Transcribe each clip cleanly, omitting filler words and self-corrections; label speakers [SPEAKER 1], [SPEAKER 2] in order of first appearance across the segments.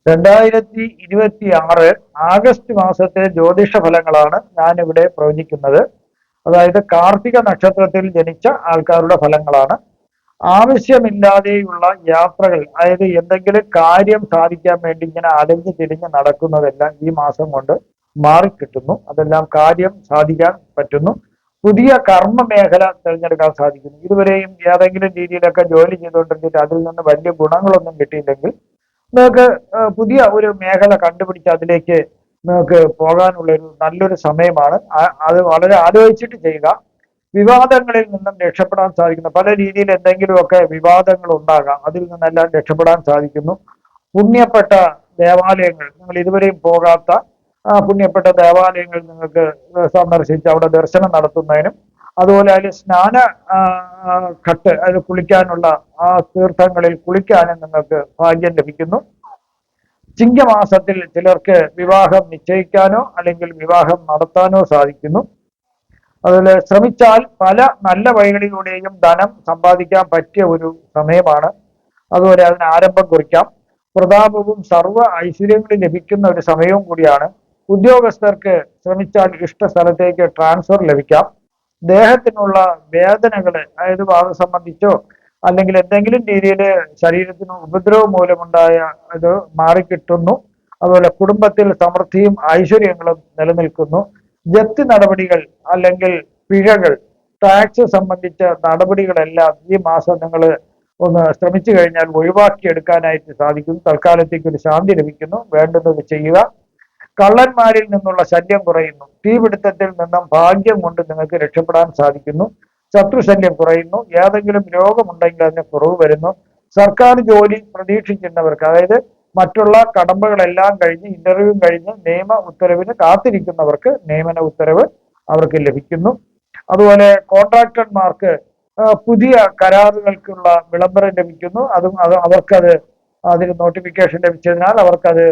[SPEAKER 1] 2026 August മാസത്തെ ജ്യോതിഷ ഫലങ്ങളാണ് ഞാനിവിടെ പ്രവചിക്കുന്നത്. അതായത് കാർത്തിക നക്ഷത്രത്തിൽ ജനിച്ച ആൾക്കാരുടെ ഫലങ്ങളാണ്. ആവശ്യമില്ലാതെയുള്ള യാത്രകൾ, അതായത് എന്തെങ്കിലും കാര്യം സാധിക്കാൻ വേണ്ടി ഇങ്ങനെ അലഞ്ഞു തിരിഞ്ഞ് നടക്കുന്നതെല്ലാം ഈ മാസം കൊണ്ട് മാറിക്കിട്ടുന്നു. അതെല്ലാം കാര്യം സാധിക്കാൻ പറ്റുന്നു. പുതിയ കർമ്മ മേഖല തിരഞ്ഞെടുക്കാൻ സാധിക്കുന്നു. ഇതുവരെയും ഏതെങ്കിലും രീതിയിലൊക്കെ ജോലി ചെയ്തുകൊണ്ടിരുന്നിട്ട് അതിൽ നിന്ന് വലിയ ഗുണങ്ങളൊന്നും കിട്ടിയില്ലെങ്കിൽ നിങ്ങൾക്ക് പുതിയ ഒരു മേഖല കണ്ടുപിടിച്ച് അതിലേക്ക് നിങ്ങൾക്ക് പോകാനുള്ള ഒരു നല്ലൊരു സമയമാണ്. അത് വളരെ ആലോചിച്ചിട്ട് ചെയ്യുക. വിവാദങ്ങളിൽ നിന്നും രക്ഷപ്പെടാൻ സാധിക്കുന്നു. പല രീതിയിൽ എന്തെങ്കിലുമൊക്കെ വിവാദങ്ങൾ ഉണ്ടാകാം, അതിൽ നിന്നെല്ലാം രക്ഷപ്പെടാൻ സാധിക്കുന്നു. പുണ്യപ്പെട്ട ദേവാലയങ്ങൾ, നിങ്ങൾ ഇതുവരെയും പോകാത്ത പുണ്യപ്പെട്ട ദേവാലയങ്ങൾ നിങ്ങൾക്ക് സന്ദർശിച്ച് അവിടെ ദർശനം നടത്തുന്നതിനും, അതുപോലെ അതിൽ സ്നാന ഘട്ട്, അതിൽ കുളിക്കാനുള്ള ആ തീർത്ഥങ്ങളിൽ കുളിക്കാനും നിങ്ങൾക്ക് ഭാഗ്യം ലഭിക്കുന്നു. ചിങ്ങമാസത്തിൽ ചിലർക്ക് വിവാഹം നിശ്ചയിക്കാനോ അല്ലെങ്കിൽ വിവാഹം നടത്താനോ സാധിക്കുന്നു. അതുപോലെ ശ്രമിച്ചാൽ പല നല്ല വഴികളിലൂടെയും ധനം സമ്പാദിക്കാൻ പറ്റിയ ഒരു സമയമാണ്. അതുപോലെ അതിന് ആരംഭം കുറിക്കാം. പ്രതാപവും സർവ്വ ഐശ്വര്യങ്ങളും ലഭിക്കുന്ന ഒരു സമയവും കൂടിയാണ്. ഉദ്യോഗസ്ഥർക്ക് ശ്രമിച്ചാൽ ഇഷ്ട സ്ഥലത്തേക്ക് ട്രാൻസ്ഫർ ലഭിക്കാം. ദേഹത്തിനുള്ള വേദനകൾ, അതായത് വാദം സംബന്ധിച്ചോ അല്ലെങ്കിൽ എന്തെങ്കിലും രീതിയിൽ ശരീരത്തിന് ഉപദ്രവം മൂലമുണ്ടായ ഇത് മാറിക്കിട്ടുന്നു. അതുപോലെ കുടുംബത്തിൽ സമൃദ്ധിയും ഐശ്വര്യങ്ങളും നിലനിൽക്കുന്നു. ജപ്തി നടപടികൾ അല്ലെങ്കിൽ പിഴകൾ, ടാക്സ് സംബന്ധിച്ച നടപടികളെല്ലാം ഈ മാസം നിങ്ങൾ ഒന്ന് ശ്രമിച്ചു കഴിഞ്ഞാൽ ഒഴിവാക്കിയെടുക്കാനായിട്ട് സാധിക്കും. തൽക്കാലത്തേക്ക് ഒരു ശാന്തി ലഭിക്കുന്നു. വേണ്ടുന്നത് ചെയ്യുക. കള്ളന്മാരിൽ നിന്നുള്ള ശല്യം കുറയുന്നു. തീപിടുത്തത്തിൽ നിന്നും ഭാഗ്യം കൊണ്ട് നിങ്ങൾക്ക് രക്ഷപ്പെടാൻ സാധിക്കുന്നു. ശത്രുശല്യം കുറയുന്നു. ഏതെങ്കിലും രോഗമുണ്ടെങ്കിൽ അതിന് കുറവ് വരുന്നു. സർക്കാർ ജോലി പ്രതീക്ഷിക്കുന്നവർക്ക്, അതായത് മറ്റുള്ള കടമ്പകളെല്ലാം കഴിഞ്ഞ് ഇന്റർവ്യൂ കഴിഞ്ഞ് നിയമ ഉത്തരവിന് കാത്തിരിക്കുന്നവർക്ക് നിയമന ഉത്തരവ് അവർക്ക് ലഭിക്കുന്നു. അതുപോലെ കോൺട്രാക്ടർമാർക്ക് പുതിയ കരാറുകൾക്കുള്ള വിളംബരം ലഭിക്കുന്നു. അവർക്കത് അതിന് നോട്ടിഫിക്കേഷൻ ലഭിച്ചതിനാൽ അവർക്കത്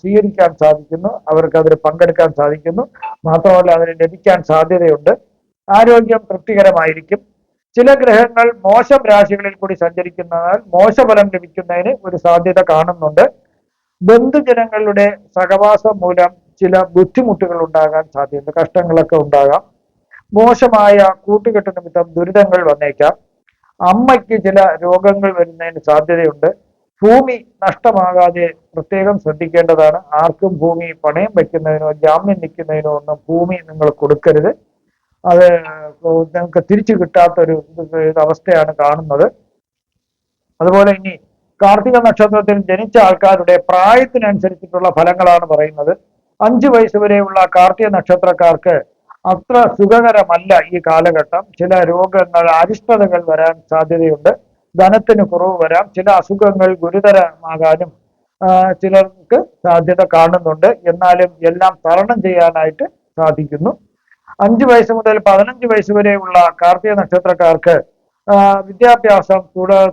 [SPEAKER 1] സ്വീകരിക്കാൻ സാധിക്കുന്നു. അവർക്കതിൽ പങ്കെടുക്കാൻ സാധിക്കുന്നു. മാത്രമല്ല അതിന് ലഭിക്കാൻ സാധ്യതയുണ്ട്. ആരോഗ്യം തൃപ്തികരമായിരിക്കും. ചില ഗ്രഹങ്ങൾ മോശം രാശികളിൽ കൂടി സഞ്ചരിക്കുന്നതിനാൽ മോശഫലം ലഭിക്കുന്നതിന് ഒരു സാധ്യത കാണുന്നുണ്ട്. ബന്ധുജനങ്ങളുടെ സഹവാസം മൂലം ചില ബുദ്ധിമുട്ടുകൾ ഉണ്ടാകാൻ സാധ്യതയുണ്ട്. കഷ്ടങ്ങളൊക്കെ ഉണ്ടാകാം. മോശമായ കൂട്ടുകെട്ട് നിമിത്തം ദുരിതങ്ങൾ വന്നേക്കാം. അമ്മയ്ക്ക് ചില രോഗങ്ങൾ വരുന്നതിന് സാധ്യതയുണ്ട്. ഭൂമി നഷ്ടമാകാതെ പ്രത്യേകം ശ്രദ്ധിക്കേണ്ടതാണ്. ആർക്കും ഭൂമി പണയം വയ്ക്കുന്നതിനോ ജാമ്യം നിൽക്കുന്നതിനോ ഒന്നും ഭൂമി നിങ്ങൾ കൊടുക്കരുത്. അത് നിങ്ങൾക്ക് തിരിച്ചു കിട്ടാത്തൊരു അവസ്ഥയാണ് കാണുന്നത്. അതുപോലെ ഇനി കാർത്തിക നക്ഷത്രത്തിൽ ജനിച്ച ആൾക്കാരുടെ പ്രായത്തിനനുസരിച്ചിട്ടുള്ള ഫലങ്ങളാണ് പറയുന്നത്. 5 വയസ്സ് വരെയുള്ള കാർത്തിക നക്ഷത്രക്കാർക്ക് അത്ര സുഖകരമല്ല ഈ കാലഘട്ടം. ചില രോഗങ്ങൾ, അരിഷ്ടതകൾ വരാൻ സാധ്യതയുണ്ട്. ധനത്തിന് കുറവ് വരാം. ചില അസുഖങ്ങൾ ഗുരുതരമാകാനും ചിലർക്ക് സാധ്യത കാണുന്നുണ്ട്. എന്നാലും എല്ലാം തരണം ചെയ്യാനായിട്ട് സാധിക്കുന്നു. 5 വയസ്സ് മുതൽ 15 വയസ്സ് വരെയുള്ള കാർത്തിക നക്ഷത്രക്കാർക്ക് വിദ്യാഭ്യാസം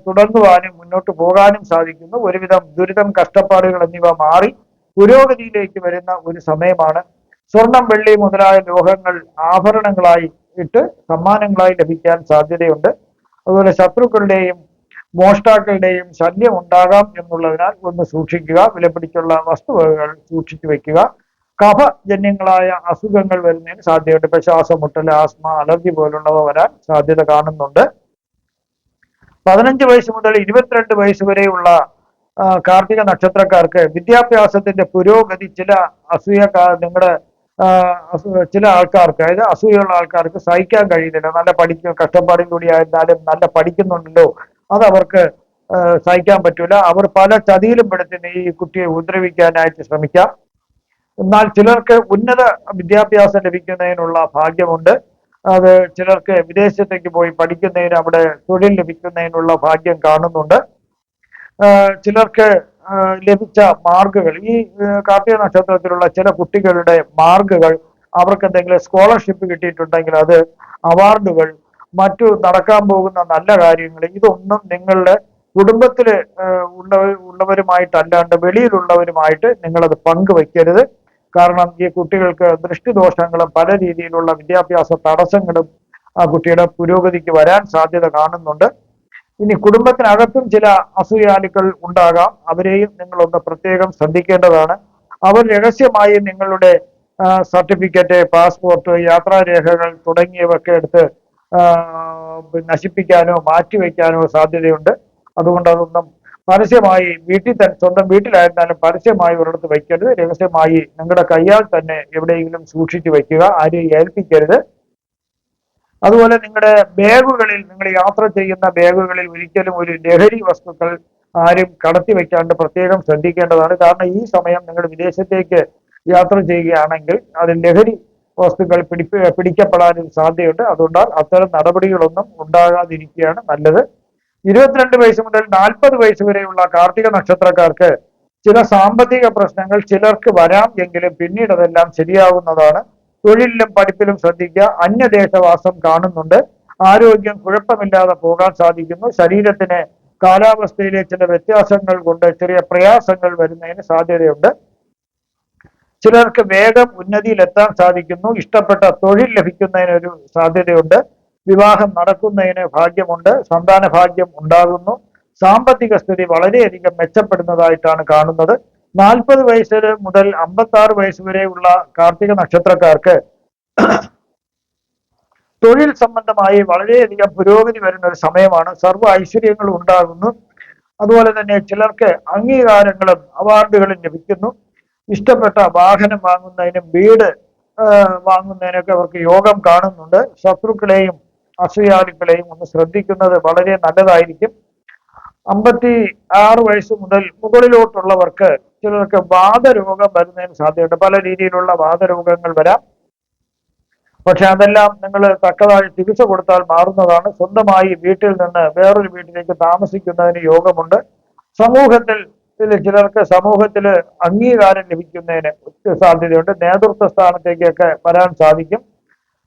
[SPEAKER 1] തുടർന്നു പോകാനും മുന്നോട്ട് പോകാനും സാധിക്കുന്നു. ഒരുവിധം ദുരിതം, കഷ്ടപ്പാടുകൾ എന്നിവ മാറി പുരോഗതിയിലേക്ക് വരുന്ന ഒരു സമയമാണ്. സ്വർണം, വെള്ളി മുതലായ ലോഹങ്ങൾ ആഭരണങ്ങളായി ഇട്ട് സമ്മാനങ്ങളായി ലഭിക്കാൻ സാധ്യതയുണ്ട്. അതുപോലെ ശത്രുക്കളുടെയും മോഷ്ടാക്കളുടെയും ശല്യം ഉണ്ടാകാം എന്നുള്ളതിനാൽ ഒന്ന് സൂക്ഷിക്കുക. വിലപിടിച്ചുള്ള വസ്തുവകകൾ സൂക്ഷിച്ചു വെക്കുക. കഫജന്യങ്ങളായ അസുഖങ്ങൾ വരുന്നതിന് സാധ്യതയുണ്ട്. ഇപ്പൊ ശ്വാസം മുട്ടൽ, ആസ്മ, അലർജി പോലുള്ളവ വരാൻ സാധ്യത കാണുന്നുണ്ട്. 15 വയസ്സ് മുതൽ 22 വയസ്സ് വരെയുള്ള കാർത്തിക നക്ഷത്രക്കാർക്ക് വിദ്യാഭ്യാസത്തിന്റെ പുരോഗതി ചില നിങ്ങളുടെ ചില ആൾക്കാർക്ക്, അതായത് അസൂയുള്ള ആൾക്കാർക്ക് സഹിക്കാൻ കഴിയുന്നില്ല. നല്ല കഷ്ടപ്പാടിലൂടെ ആയിരുന്നാലും നല്ല പഠിക്കുന്നുണ്ടല്ലോ, അത് അവർക്ക് സഹിക്കാൻ പറ്റൂല. അവർ പല ചതിയിലും പെടുത്തുന്ന ഈ കുട്ടിയെ ഉപദ്രവിക്കാനായിട്ട് ശ്രമിക്കാം. എന്നാൽ ചിലർക്ക് ഉന്നത വിദ്യാഭ്യാസം ലഭിക്കുന്നതിനുള്ള ഭാഗ്യമുണ്ട്. അത് ചിലർക്ക് വിദേശത്തേക്ക് പോയി പഠിക്കുന്നതിന്, അവിടെ തൊഴിൽ ലഭിക്കുന്നതിനുള്ള ഭാഗ്യം കാണുന്നുണ്ട്. ചിലർക്ക് ലഭിച്ച മാർക്കുകൾ, ഈ കാർത്തിക നക്ഷത്രത്തിലുള്ള ചില കുട്ടികളുടെ മാർക്കുകൾ, അവർക്ക് എന്തെങ്കിലും സ്കോളർഷിപ്പ് കിട്ടിയിട്ടുണ്ടെങ്കിൽ അത്, അവാർഡുകൾ, മറ്റു നടക്കാൻ പോകുന്ന നല്ല കാര്യങ്ങൾ, ഇതൊന്നും നിങ്ങളുടെ കുടുംബത്തിൽ ഉള്ളവരുമായിട്ടല്ലാണ്ട് വെളിയിലുള്ളവരുമായിട്ട് നിങ്ങളത് പങ്കുവയ്ക്കരുത്. കാരണം ഈ കുട്ടികൾക്ക് ദൃഷ്ടിദോഷങ്ങളും പല രീതിയിലുള്ള വിദ്യാഭ്യാസ തടസ്സങ്ങളും ആ കുട്ടിയുടെ പുരോഗതിക്ക് വരാൻ സാധ്യത കാണുന്നുണ്ട്. ഇനി കുടുംബത്തിനകത്തും ചില അസൂയാലുക്കൾ ഉണ്ടാകാം. അവരെയും നിങ്ങളൊന്ന് പ്രത്യേകം ശ്രദ്ധിക്കേണ്ടതാണ്. അവർ രഹസ്യമായി നിങ്ങളുടെ സർട്ടിഫിക്കറ്റ്, പാസ്പോർട്ട്, യാത്രാരേഖകൾ തുടങ്ങിയവയൊക്കെ എടുത്ത് നശിപ്പിക്കാനോ മാറ്റിവെക്കാനോ സാധ്യതയുണ്ട്. അതുകൊണ്ട് അതൊന്നും പരസ്യമായി വീട്ടിൽ തന്നെ, സ്വന്തം വീട്ടിലായിരുന്നാലും പരസ്യമായി ഒരിടത്ത് വയ്ക്കരുത്. രഹസ്യമായി നിങ്ങളുടെ കയ്യാൽ തന്നെ എവിടെയെങ്കിലും സൂക്ഷിച്ചു വയ്ക്കുക. ആരെയും ഏൽപ്പിക്കരുത്. അതുപോലെ നിങ്ങളുടെ ബാഗുകളിൽ, നിങ്ങൾ യാത്ര ചെയ്യുന്ന ബാഗുകളിൽ ഒരിക്കലും ഒരു ലഹരി വസ്തുക്കൾ ആരും കടത്തി വെക്കാണ്ട് പ്രത്യേകം ശ്രദ്ധിക്കേണ്ടതാണ്. കാരണം ഈ സമയം നിങ്ങൾ വിദേശത്തേക്ക് യാത്ര ചെയ്യുകയാണെങ്കിൽ അതിൽ ലഹരി വസ്തുക്കൾ പിടിക്കപ്പെടാനും സാധ്യതയുണ്ട്. അതുകൊണ്ട് അത്തരം നടപടികളൊന്നും ഉണ്ടാകാതിരിക്കുകയാണ് നല്ലത്. 22 വയസ്സ് മുതൽ 40 വയസ്സ് വരെയുള്ള കാർത്തിക നക്ഷത്രക്കാർക്ക് ചില സാമ്പത്തിക പ്രശ്നങ്ങൾ ചിലർക്ക് വരാം. എങ്കിലും പിന്നീട് അതെല്ലാം ശരിയാവുന്നതാണ്. തൊഴിലിലും പഠിപ്പിലും ശ്രദ്ധിക്കുക. അന്യദേശവാസം കാണുന്നുണ്ട്. ആരോഗ്യം കുഴപ്പമില്ലാതെ പോകാൻ സാധിക്കുന്നു. ശരീരത്തിന് കാലാവസ്ഥയിലെ ചില വ്യത്യാസങ്ങൾ കൊണ്ട് ചെറിയ പ്രയാസങ്ങൾ വരുന്നതിന് സാധ്യതയുണ്ട്. ചിലർക്ക് വേഗം ഉന്നതിയിലെത്താൻ സാധിക്കുന്നു. ഇഷ്ടപ്പെട്ട തൊഴിൽ ലഭിക്കുന്നതിനൊരു സാധ്യതയുണ്ട്. വിവാഹം നടക്കുന്നതിന് ഭാഗ്യമുണ്ട്. സന്താന ഭാഗ്യം ഉണ്ടാകുന്നു. സാമ്പത്തിക സ്ഥിതി വളരെയധികം മെച്ചപ്പെടുന്നതായിട്ടാണ് കാണുന്നത്. 40 വയസ്സ് മുതൽ 56 വയസ്സ് വരെയുള്ള കാർത്തിക നക്ഷത്രക്കാർക്ക് തൊഴിൽ സംബന്ധമായി വളരെയധികം പുരോഗതി വരുന്ന ഒരു സമയമാണ്. സർവ്വ ഐശ്വര്യങ്ങളും ഉണ്ടാകുന്നു. അതുപോലെ തന്നെ ചിലർക്ക് അംഗീകാരങ്ങളും അവാർഡുകളും ലഭിക്കുന്നു. ഇഷ്ടപ്പെട്ട വാഹനം വാങ്ങുന്നതിനും വീട് വാങ്ങുന്നതിനൊക്കെ അവർക്ക് യോഗം കാണുന്നുണ്ട്. ശത്രുക്കളെയും അസൂയാലുക്കളെയും ഒന്ന് ശ്രദ്ധിക്കുന്നത് വളരെ നല്ലതായിരിക്കും. 56 വയസ്സ് മുതൽ മുകളിലോട്ടുള്ളവർക്ക് ചിലർക്ക് വാതരോഗം വരുന്നതിന് സാധ്യതയുണ്ട്. പല രീതിയിലുള്ള വാതരോഗങ്ങൾ വരാം. പക്ഷെ അതെല്ലാം നിങ്ങൾ തക്കതായി ചികിത്സ കൊടുത്താൽ മാറുന്നതാണ്. സ്വന്തമായി വീട്ടിൽ നിന്ന് വേറൊരു വീട്ടിലേക്ക് താമസിക്കുന്നതിന് യോഗമുണ്ട്. സമൂഹത്തിൽ ചിലർക്ക് സമൂഹത്തിൽ അംഗീകാരം ലഭിക്കുന്നതിന് സാധ്യതയുണ്ട്. നേതൃത്വ സ്ഥാനത്തേക്കൊക്കെ വരാൻ സാധിക്കും.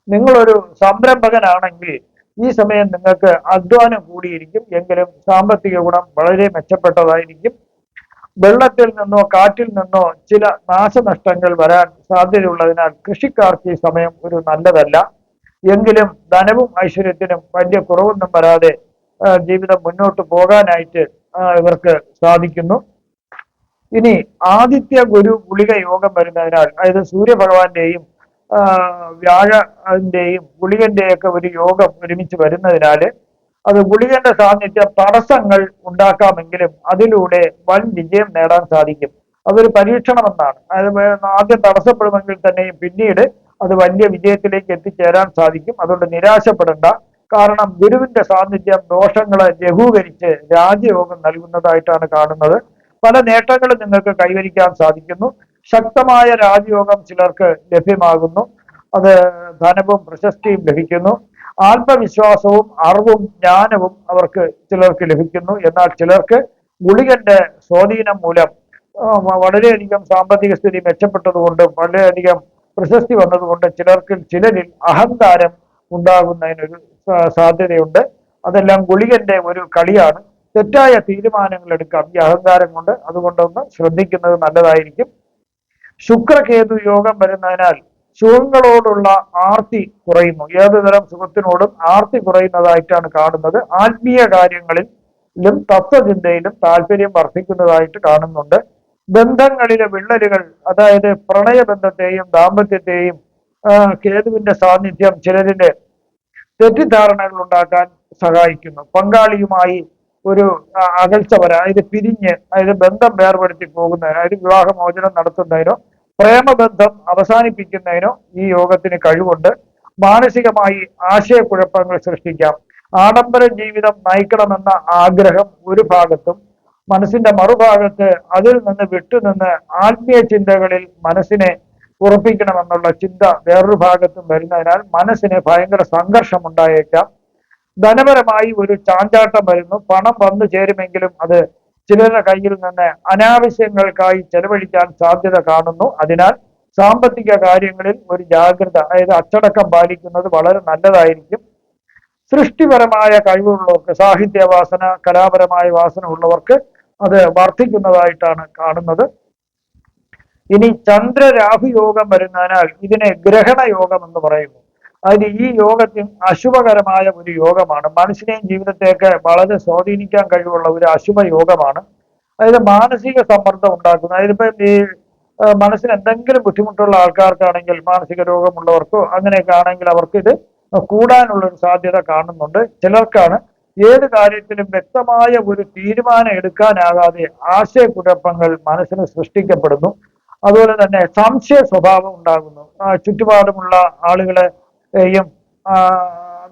[SPEAKER 1] നിങ്ങളൊരു സംരംഭകനാണെങ്കിൽ ഈ സമയം നിങ്ങൾക്ക് അധ്വാനം കൂടിയിരിക്കും. എങ്കിലും സാമ്പത്തിക ഗുണം വളരെ മെച്ചപ്പെട്ടതായിരിക്കും. വെള്ളത്തിൽ നിന്നോ കാറ്റിൽ നിന്നോ ചില നാശനഷ്ടങ്ങൾ വരാൻ സാധ്യതയുള്ളതിനാൽ കൃഷിക്കാർക്ക് ഈ സമയം ഒരു നല്ലതല്ല. എങ്കിലും ധനവും ഐശ്വര്യത്തിനും വലിയ കുറവൊന്നും വരാതെ ജീവിതം മുന്നോട്ട് പോകാനായിട്ട് ഇവർക്ക് സാധിക്കുന്നു. ഇനി ആദിത്യ ഗുരു ഗുളിക യോഗം വരുന്നതിനാൽ, അതായത് സൂര്യഭഗവാന്റെയും വ്യാഴന്റെയും ഗുളികന്റെയൊക്കെ ഒരു യോഗം ഒരുമിച്ച് വരുന്നതിനാൽ അത് ഗുളികന്റെ സാന്നിധ്യം തടസ്സങ്ങൾ ഉണ്ടാക്കാമെങ്കിലും അതിലൂടെ വൻ വിജയം നേടാൻ സാധിക്കും. അതൊരു പരീക്ഷണമെന്നാണ്. അതായത് ആദ്യം തടസ്സപ്പെടുമെങ്കിൽ തന്നെയും പിന്നീട് അത് വലിയ വിജയത്തിലേക്ക് എത്തിച്ചേരാൻ സാധിക്കും. അതുകൊണ്ട് നിരാശപ്പെടേണ്ട. കാരണം ഗുരുവിന്റെ സാന്നിധ്യം ദോഷങ്ങളെ ലഘൂകരിച്ച് രാജയോഗം നൽകുന്നതായിട്ടാണ് കാണുന്നത്. പല നേട്ടങ്ങളും നിങ്ങൾക്ക് കൈവരിക്കാൻ സാധിക്കുന്നു. ശക്തമായ രാജയോഗം ചിലർക്ക് ലഭ്യമാകുന്നു. അത് ധനവും പ്രശസ്തിയും ലഭിക്കുന്നു. ആത്മവിശ്വാസവും അറിവും ജ്ഞാനവും അവർക്ക് ചിലർക്ക് ലഭിക്കുന്നു. എന്നാൽ ചിലർക്ക് ഗുളികന്റെ സ്വാധീനം മൂലം വളരെയധികം സാമ്പത്തിക സ്ഥിതി മെച്ചപ്പെട്ടതുകൊണ്ടും വളരെയധികം പ്രശസ്തി വന്നതുകൊണ്ട് ചിലരിൽ അഹങ്കാരം ഉണ്ടാകുന്നതിനൊരു സാധ്യതയുണ്ട്. അതെല്ലാം ഗുളികന്റെ ഒരു കളിയാണ്. തെറ്റായ തീരുമാനങ്ങൾ എടുക്കാം ഈ അഹങ്കാരം കൊണ്ട്. അതുകൊണ്ടൊന്ന് ശ്രദ്ധിക്കുന്നത് നല്ലതായിരിക്കും. ശുക്രകേതു യോഗം വരുന്നതിനാൽ സുഖങ്ങളോടുള്ള ആർത്തി കുറയുന്നു. ഏതുതരം സുഖത്തിനോടും ആർത്തി കുറയുന്നതായിട്ടാണ് കാണുന്നത്. ആത്മീയ കാര്യങ്ങളിലും തത്വചിന്തയിലും താല്പര്യം വർദ്ധിക്കുന്നതായിട്ട് കാണുന്നുണ്ട്. ബന്ധങ്ങളിലെ വിള്ളലുകൾ, അതായത് പ്രണയബന്ധത്തെയും ദാമ്പത്യത്തെയും കേതുവിന്റെ സാന്നിധ്യം ചിലരില് തെറ്റിദ്ധാരണകൾ ഉണ്ടാക്കാൻ സഹായിക്കുന്നു. പങ്കാളിയുമായി ഒരു അകൽച്ച വരാൻ, അതായത് പിരിഞ്ഞ്, അതായത് ബന്ധം വേർപെടുത്തി പോകുന്നതിനോ, അതായത് വിവാഹമോചനം നടത്തുന്നതിനോ പ്രേമബന്ധം അവസാനിപ്പിക്കുന്നതിനോ ഈ യോഗത്തിന് കഴിവുണ്ട്. മാനസികമായി ആശയക്കുഴപ്പങ്ങൾ സൃഷ്ടിക്കാം. ആഡംബര ജീവിതം നയിക്കണമെന്ന ആഗ്രഹം ഒരു ഭാഗത്തും, മനസ്സിന്റെ മറുഭാഗത്ത് അതിൽ നിന്ന് വിട്ടുനിന്ന് ആത്മീയ ചിന്തകളിൽ മനസ്സിനെ ഉറപ്പിക്കണമെന്നുള്ള ചിന്ത വേറൊരു ഭാഗത്തും വരുന്നതിനാൽ മനസ്സിന് ഭയങ്കര സംഘർഷം ഉണ്ടായേക്കാം. ധനപരമായി ഒരു ചാഞ്ചാട്ടം വരുന്നു. പണം വന്നു ചേരുമെങ്കിലും അത് ചിലരുടെ കയ്യിൽ നിന്ന് അനാവശ്യങ്ങൾക്കായി ചെലവഴിക്കാൻ സാധ്യത കാണുന്നു. അതിനാൽ സാമ്പത്തിക കാര്യങ്ങളിൽ ഒരു ജാഗ്രത, അതായത് അച്ചടക്കം പാലിക്കുന്നത് വളരെ നല്ലതായിരിക്കും. സൃഷ്ടിപരമായ കഴിവുള്ളവർക്ക്, സാഹിത്യവാസന, കലാപരമായ വാസന ഉള്ളവർക്ക് അത് വർദ്ധിക്കുന്നതായിട്ടാണ് കാണുന്നത്. ഇനി ചന്ദ്ര രാഹു യോഗം വരുന്നതിനാൽ ഇതിനെ ഗ്രഹണ യോഗം എന്ന് പറയുന്നു. അതിന് ഈ യോഗത്തിൽ അശുഭകരമായ ഒരു യോഗമാണ്. മനസ്സിനെയും ജീവിതത്തെയൊക്കെ വളരെ സ്വാധീനിക്കാൻ കഴിവുള്ള ഒരു അശുഭ യോഗമാണ്. അതായത് മാനസിക സമ്മർദ്ദം ഉണ്ടാക്കുന്നത്. അതായത് ഇപ്പം ഈ മനസ്സിന് എന്തെങ്കിലും ബുദ്ധിമുട്ടുള്ള ആൾക്കാർക്കാണെങ്കിൽ, മാനസിക രോഗമുള്ളവർക്കോ അങ്ങനെയൊക്കെ ആണെങ്കിൽ അവർക്ക് ഇത് കൂടാനുള്ള ഒരു സാധ്യത കാണുന്നുണ്ട്. ചിലർക്കാണ് ഏത് കാര്യത്തിലും വ്യക്തമായ ഒരു തീരുമാനം എടുക്കാനാകാതെ ആശയക്കുഴപ്പങ്ങൾ മനസ്സിന് സൃഷ്ടിക്കപ്പെടുന്നു. അതുപോലെ തന്നെ സംശയ സ്വഭാവം ഉണ്ടാകുന്നു. ചുറ്റുപാടുമുള്ള ആളുകളെയും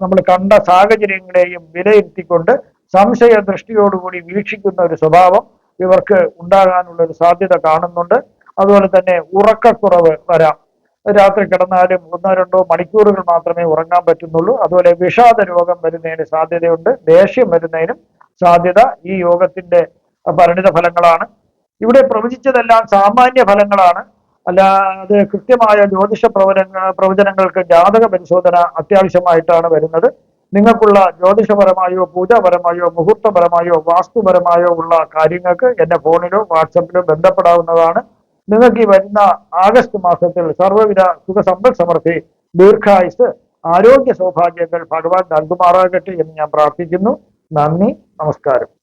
[SPEAKER 1] നമ്മൾ കണ്ട സാഹചര്യങ്ങളെയും വിലയിരുത്തിക്കൊണ്ട് സംശയ ദൃഷ്ടിയോടുകൂടി വീക്ഷിക്കുന്ന ഒരു സ്വഭാവം ഇവർക്ക് ഉണ്ടാകാനുള്ള ഒരു സാധ്യത കാണുന്നുണ്ട്. അതുപോലെ തന്നെ ഉറക്കക്കുറവ് വരാം. രാത്രി കിടന്നാലും 1-2 മണിക്കൂറുകൾ മാത്രമേ ഉറങ്ങാൻ പറ്റുന്നുള്ളൂ. അതുപോലെ വിഷാദ രോഗം വരുന്നതിന് സാധ്യതയുണ്ട്. ദേഷ്യം വരുന്നതിനും സാധ്യത ഈ യോഗത്തിന്റെ പരിണിത ഫലങ്ങളാണ്. ഇവിടെ പ്രവചിച്ചതെല്ലാം സാമാന്യ ഫലങ്ങളാണ്. അല്ലാതെ കൃത്യമായ ജ്യോതിഷ പ്രവചനങ്ങൾക്ക് ജാതക പരിശോധന അത്യാവശ്യമായിട്ടാണ് വരുന്നത്. നിങ്ങൾക്കുള്ള ജ്യോതിഷപരമായോ പൂജാപരമായോ മുഹൂർത്തപരമായോ വാസ്തുപരമായോ ഉള്ള കാര്യങ്ങൾക്ക് എന്റെ ഫോണിലോ വാട്സപ്പിലോ ബന്ധപ്പെടാവുന്നതാണ്. നിങ്ങൾക്ക് ഈ വരുന്ന ആഗസ്റ്റ് മാസത്തിൽ സർവ്വവിധ സുഖസമ്പൽ സമൃദ്ധി, ദീർഘായുസ്, ആരോഗ്യ സൗഭാഗ്യങ്ങൾ ഭഗവാൻ നൽകുമാറാകട്ടെ എന്ന് ഞാൻ പ്രാർത്ഥിക്കുന്നു. നന്ദി, നമസ്കാരം.